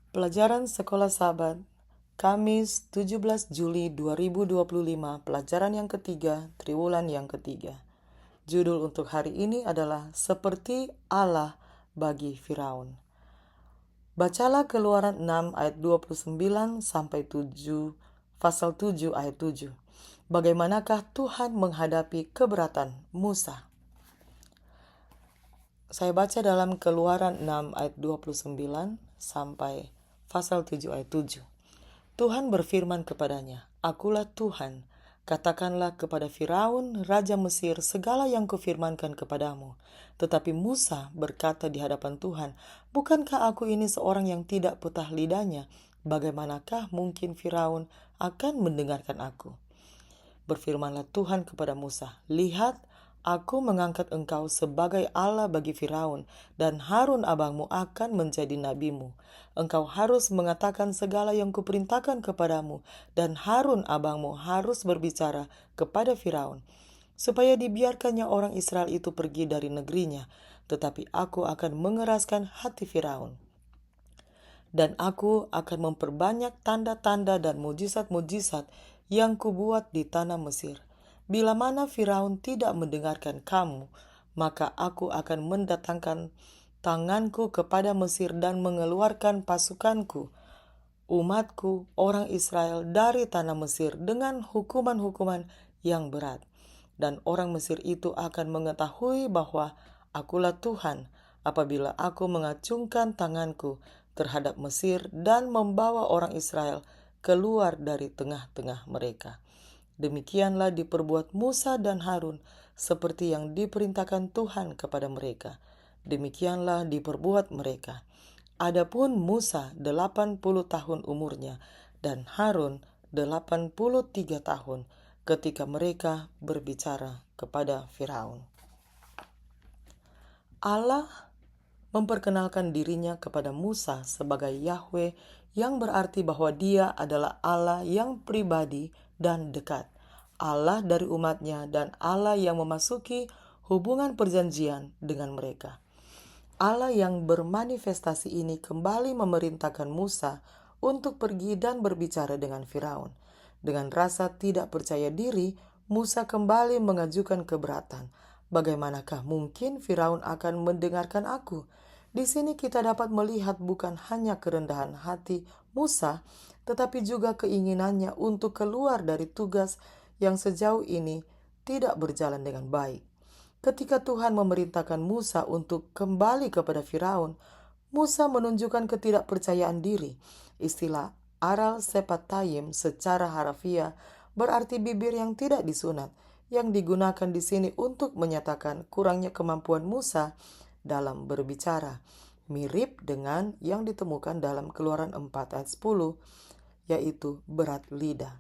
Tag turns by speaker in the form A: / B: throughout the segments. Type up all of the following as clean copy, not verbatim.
A: Pelajaran Sekolah Sahabat, Kamis 17 Juli 2025, pelajaran yang ketiga, triwulan yang ketiga. Judul untuk hari ini adalah Seperti Allah bagi Firaun. Bacalah Keluaran 6 ayat 29 sampai 7, pasal 7 ayat 7. Bagaimanakah Tuhan menghadapi keberatan Musa? Saya baca dalam Keluaran 6 ayat 29 sampai pasal 7 ayat 7. Tuhan berfirman kepadanya, "Akulah Tuhan, katakanlah kepada Firaun, Raja Mesir, segala yang kufirmankan kepadamu." Tetapi Musa berkata di hadapan Tuhan, "Bukankah aku ini seorang yang tidak putah lidahnya? Bagaimanakah mungkin Firaun akan mendengarkan aku?" Berfirmanlah Tuhan kepada Musa, "Lihat, aku mengangkat engkau sebagai Allah bagi Firaun, dan Harun abangmu akan menjadi nabimu. Engkau harus mengatakan segala yang kuperintahkan kepadamu, dan Harun abangmu harus berbicara kepada Firaun, supaya dibiarkannya orang Israel itu pergi dari negerinya. Tetapi aku akan mengeraskan hati Firaun, dan aku akan memperbanyak tanda-tanda dan mujizat-mujizat yang kubuat di tanah Mesir. Bila mana Firaun tidak mendengarkan kamu, maka aku akan mendatangkan tanganku kepada Mesir dan mengeluarkan pasukanku, umatku, orang Israel dari tanah Mesir dengan hukuman-hukuman yang berat. Dan orang Mesir itu akan mengetahui bahwa akulah Tuhan apabila aku mengacungkan tanganku terhadap Mesir dan membawa orang Israel keluar dari tengah-tengah mereka. Demikianlah diperbuat Musa dan Harun seperti yang diperintahkan Tuhan kepada mereka. Demikianlah diperbuat mereka. Adapun Musa 80 tahun umurnya dan Harun 83 tahun ketika mereka berbicara kepada Firaun. Allah memperkenalkan dirinya kepada Musa sebagai Yahweh, yang berarti bahwa Dia adalah Allah yang pribadi dan dekat, Allah dari umatnya, dan Allah yang memasuki hubungan perjanjian dengan mereka. Allah yang bermanifestasi ini kembali memerintahkan Musa untuk pergi dan berbicara dengan Firaun. Dengan rasa tidak percaya diri, Musa kembali mengajukan keberatan. Bagaimanakah mungkin Firaun akan mendengarkan aku? Di sini kita dapat melihat bukan hanya kerendahan hati Musa, tetapi juga keinginannya untuk keluar dari tugas yang sejauh ini tidak berjalan dengan baik. Ketika Tuhan memerintahkan Musa untuk kembali kepada Firaun, Musa menunjukkan ketidakpercayaan diri. Istilah aral sepatayim secara harafiah berarti bibir yang tidak disunat, yang digunakan di sini untuk menyatakan kurangnya kemampuan Musa dalam berbicara, mirip dengan yang ditemukan dalam Keluaran 4 ayat 10, yaitu berat lidah.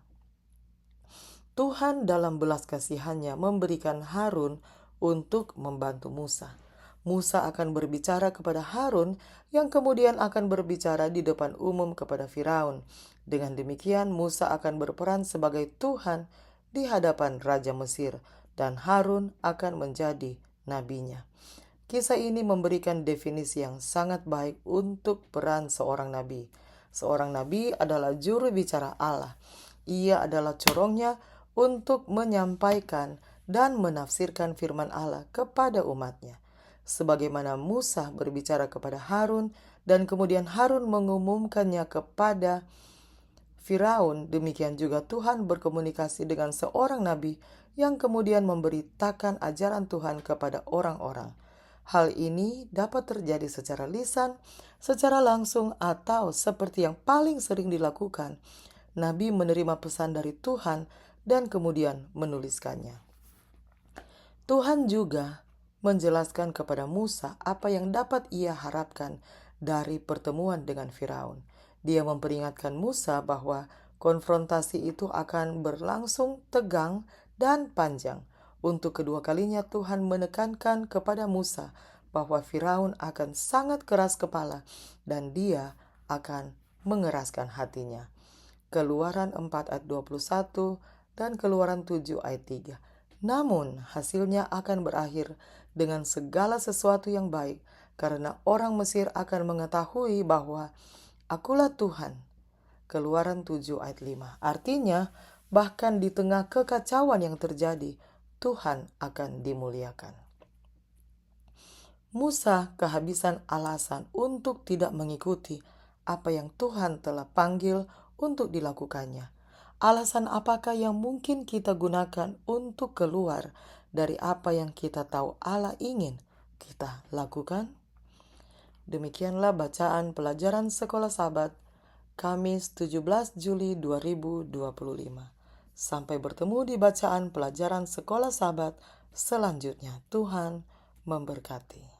A: Tuhan dalam belas kasihannya memberikan Harun untuk membantu Musa. Musa akan berbicara kepada Harun, yang kemudian akan berbicara di depan umum kepada Firaun. Dengan demikian Musa akan berperan sebagai Tuhan di hadapan Raja Mesir, dan Harun akan menjadi nabinya. Kisah ini memberikan definisi yang sangat baik untuk peran seorang nabi. Seorang nabi adalah juru bicara Allah. Ia adalah corongnya untuk menyampaikan dan menafsirkan firman Allah kepada umatnya. Sebagaimana Musa berbicara kepada Harun dan kemudian Harun mengumumkannya kepada Firaun, demikian juga Tuhan berkomunikasi dengan seorang nabi yang kemudian memberitakan ajaran Tuhan kepada orang-orang. Hal ini dapat terjadi secara lisan, secara langsung, atau seperti yang paling sering dilakukan, nabi menerima pesan dari Tuhan dan kemudian menuliskannya. Tuhan juga menjelaskan kepada Musa apa yang dapat ia harapkan dari pertemuan dengan Firaun. Dia memperingatkan Musa bahwa konfrontasi itu akan berlangsung tegang dan panjang. Untuk kedua kalinya Tuhan menekankan kepada Musa bahwa Firaun akan sangat keras kepala dan dia akan mengeraskan hatinya. Keluaran 4 ayat 21 dan Keluaran 7 ayat 3. Namun hasilnya akan berakhir dengan segala sesuatu yang baik, karena orang Mesir akan mengetahui bahwa Akulah Tuhan. Keluaran 7 ayat 5. Artinya, bahkan di tengah kekacauan yang terjadi, Tuhan akan dimuliakan. Musa kehabisan alasan untuk tidak mengikuti apa yang Tuhan telah panggil untuk dilakukannya. Alasan apakah yang mungkin kita gunakan untuk keluar dari apa yang kita tahu Allah ingin kita lakukan? Demikianlah bacaan pelajaran Sekolah Sabat Kamis 17 Juli 2025. Sampai bertemu di bacaan pelajaran Sekolah Sabat selanjutnya. Tuhan memberkati.